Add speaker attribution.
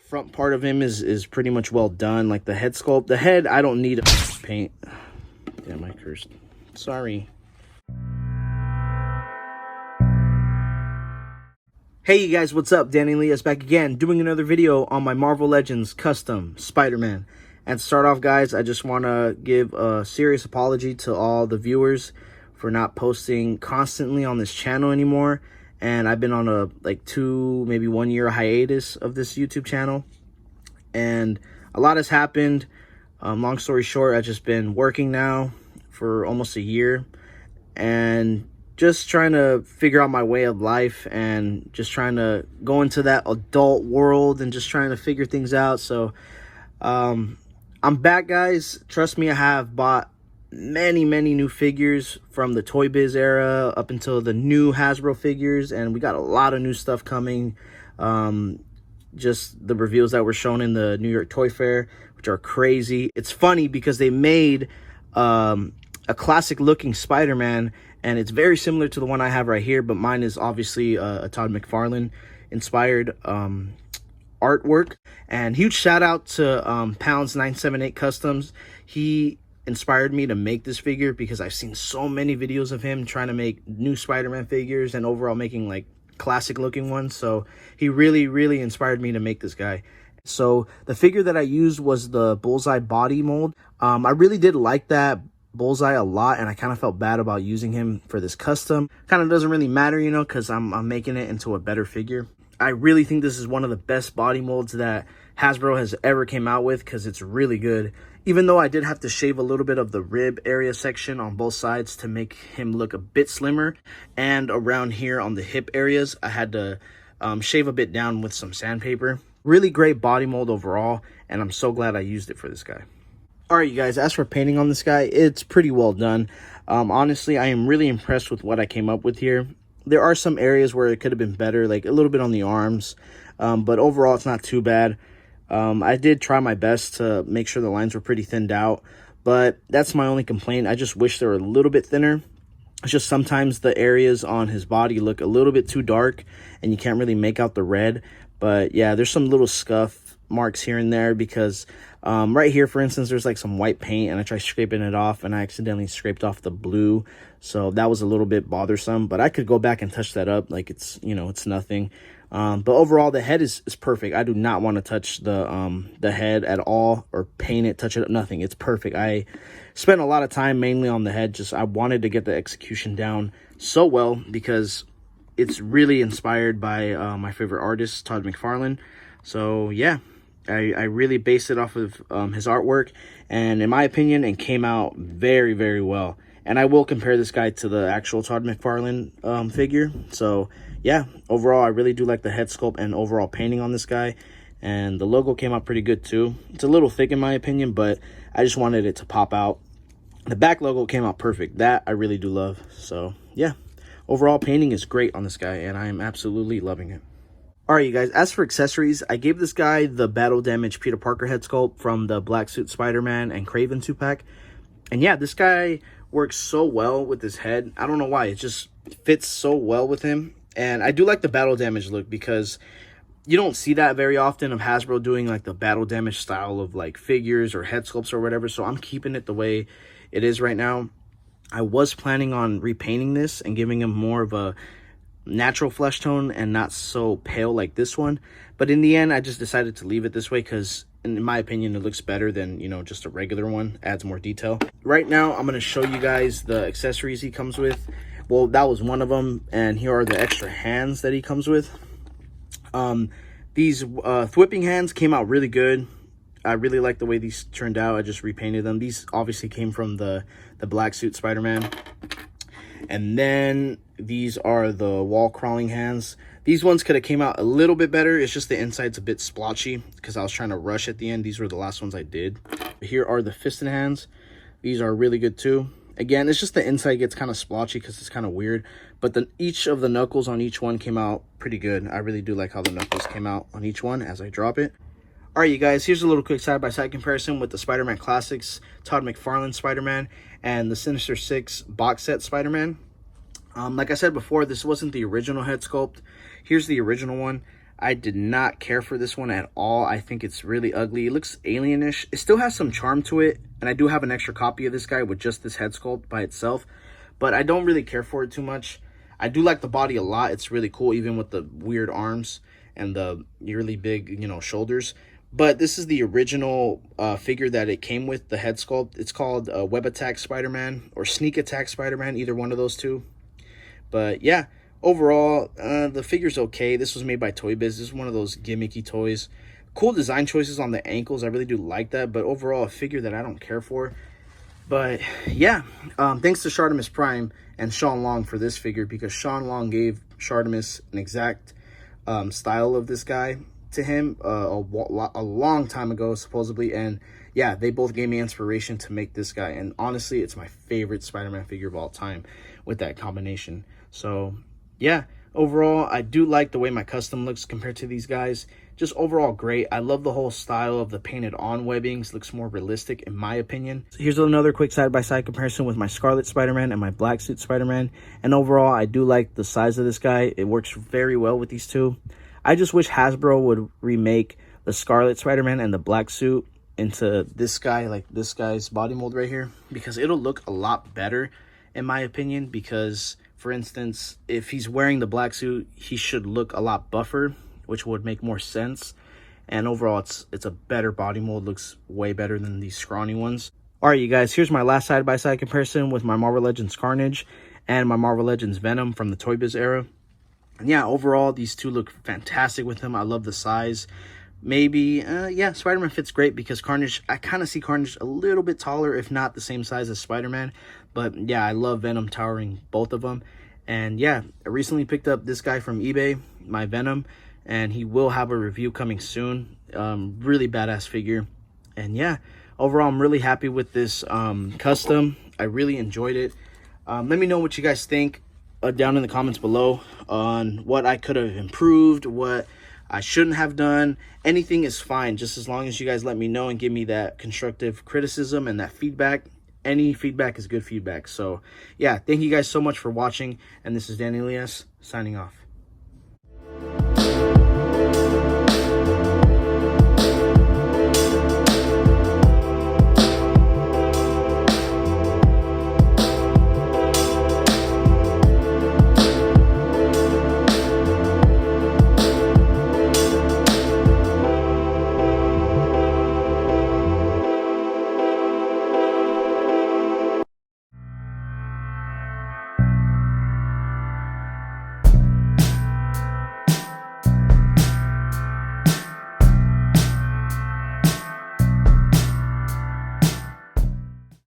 Speaker 1: front part of him is pretty much well done. Like the head sculpt. The head, I don't need to paint. Damn, I cursed. Sorry. Hey you guys, what's up? Danny Elias back again, doing another video on my Marvel Legends custom Spider-Man. And to start off, guys, I just want to give a serious apology to all the viewers for not posting constantly on this channel anymore. And I've been on a like 2, maybe 1 year hiatus of this YouTube channel. And a lot has happened. Long story short, I've just been working now for almost a year. And just trying to figure out my way of life and just trying to go into that adult world and just trying to figure things out. So I'm back, guys. Trust me, I have bought many new figures from the Toy Biz era up until the new Hasbro figures, and we got a lot of new stuff coming. Just the reveals that were shown in the New York Toy Fair, which are crazy. It's funny because they made a classic looking Spider-Man, and it's very similar to the one I have right here, but mine is obviously a Todd McFarlane inspired artwork. And huge shout out to Pounds 978 Customs. He inspired me to make this figure because I've seen so many videos of him trying to make new Spider-Man figures and overall making like classic looking ones. So he really inspired me to make this guy. So the figure that I used was the Bullseye body mold. I really did like that Bullseye a lot, and I kind of felt bad about using him for this custom. Kind of doesn't really matter, you know, because I'm making it into a better figure. I really think this is one of the best body molds that Hasbro has ever came out with because it's really good. Even though I did have to shave a little bit of the rib area section on both sides to make him look a bit slimmer, and around here on the hip areas, I had to shave a bit down with some sandpaper. Really great body mold overall, and I'm so glad I used it for this guy. Alright, you guys, as for painting on this guy, it's pretty well done. Honestly, I am really impressed with what I came up with here. There are some areas where it could have been better, like a little bit on the arms, but overall it's not too bad. I did try my best to make sure the lines were pretty thinned out, but that's my only complaint. I just wish they were a little bit thinner. It's just sometimes the areas on his body look a little bit too dark and you can't really make out the red. But yeah, there's some little scuff marks here and there because right here, for instance, there's like some white paint and I tried scraping it off and I accidentally scraped off the blue. So that was a little bit bothersome, but I could go back and touch that up. Like it's, you know, it's nothing. But overall, the head is perfect. I do not want to touch the head at all or paint it, touch it up, nothing. It's perfect. I spent a lot of time mainly on the head. Just I wanted to get the execution down so well because it's really inspired by my favorite artist, Todd McFarlane. So yeah, I really based it off of his artwork, and in my opinion, it came out very well. And I will compare this guy to the actual Todd McFarlane figure. So yeah, overall, I really do like the head sculpt and overall painting on this guy. And the logo came out pretty good too. It's a little thick in my opinion, but I just wanted it to pop out. The back logo came out perfect. That I really do love. So yeah, overall painting is great on this guy, and I am absolutely loving it. Alright, you guys, as for accessories, I gave this guy the Battle Damage Peter Parker head sculpt from the Black Suit Spider-Man and Kraven 2-pack. And yeah, this guy works so well with his head. I don't know why. It just fits so well with him. And I do like the Battle Damage look because you don't see that very often of Hasbro doing like the Battle Damage style of like figures or head sculpts or whatever. So I'm keeping it the way it is right now. I was planning on repainting this and giving him more of a natural flesh tone and not so pale like this one, but in the end I just decided to leave it this way because in my opinion it looks better than, you know, just a regular one. Adds more detail. Right now I'm going to show you guys the accessories he comes with. Well, that was one of them, and here are the extra hands that he comes with. These thwipping hands came out really good. I really like the way these turned out. I just repainted them. These obviously came from the Black Suit Spider-Man. And then these are the wall crawling hands. These ones could have came out a little bit better. It's just the inside's a bit splotchy because I was trying to rush at the end. These were the last ones I did. Here are the fisted hands. These are really good too. Again, it's just the inside gets kind of splotchy because it's kind of weird. But each of the knuckles on each one came out pretty good. I really do like how the knuckles came out on each one as I drop it. All right, you guys, here's a little quick side-by-side comparison with the Spider-Man Classics Todd McFarlane Spider-Man and the Sinister Six box set Spider-Man. Like I said before, this wasn't the original head sculpt. Here's the original one. I did not care for this one at all. I think it's really ugly. It looks alienish. It still has some charm to it, and I do have an extra copy of this guy with just this head sculpt by itself, but I don't really care for it too much. I do like the body a lot. It's really cool, even with the weird arms and the really big, you know, shoulders. But this is the original figure that it came with, the head sculpt. It's called Web Attack Spider-Man or Sneak Attack Spider-Man, either one of those two. But yeah, overall, the figure's okay. This was made by Toy Biz. This is one of those gimmicky toys. Cool design choices on the ankles. I really do like that. But overall, a figure that I don't care for. But yeah, thanks to Shartimus Prime and Sean Long for this figure, because Sean Long gave Shartimus an exact style of this guy to him a long time ago, supposedly. And yeah, they both gave me inspiration to make this guy. And honestly, it's my favorite Spider-Man figure of all time with that combination. So yeah, overall, I do like the way my custom looks compared to these guys. Just overall great. I love the whole style of the painted on webbings. Looks more realistic in my opinion. So here's another quick side-by-side comparison with my Scarlet Spider-Man and my Black Suit Spider-Man. And overall, I do like the size of this guy. It works very well with these two. I just wish Hasbro would remake the Scarlet Spider-Man and the Black Suit into this guy, like this guy's body mold right here, because it'll look a lot better in my opinion. Because for instance, if he's wearing the black suit, he should look a lot buffer, which would make more sense. And overall, it's a better body mold. Looks way better than these scrawny ones. All right, you guys, here's my last side-by-side comparison with my Marvel Legends Carnage and my Marvel Legends Venom from the Toy Biz era. And yeah, overall, these two look fantastic with him. I love the size. Maybe, yeah, Spider-Man fits great because Carnage, I kind of see Carnage a little bit taller, if not the same size as Spider-Man. But yeah, I love Venom towering both of them. And yeah, I recently picked up this guy from eBay, my Venom, and he will have a review coming soon. Really badass figure. And yeah, overall, I'm really happy with this custom. I really enjoyed it. Let me know what you guys think down in the comments below on what I could have improved, what I shouldn't have done. Anything is fine, just as long as you guys let me know and give me that constructive criticism and that feedback. Any feedback is good feedback. So yeah, thank you guys so much for watching, and this is Danny Elias signing off.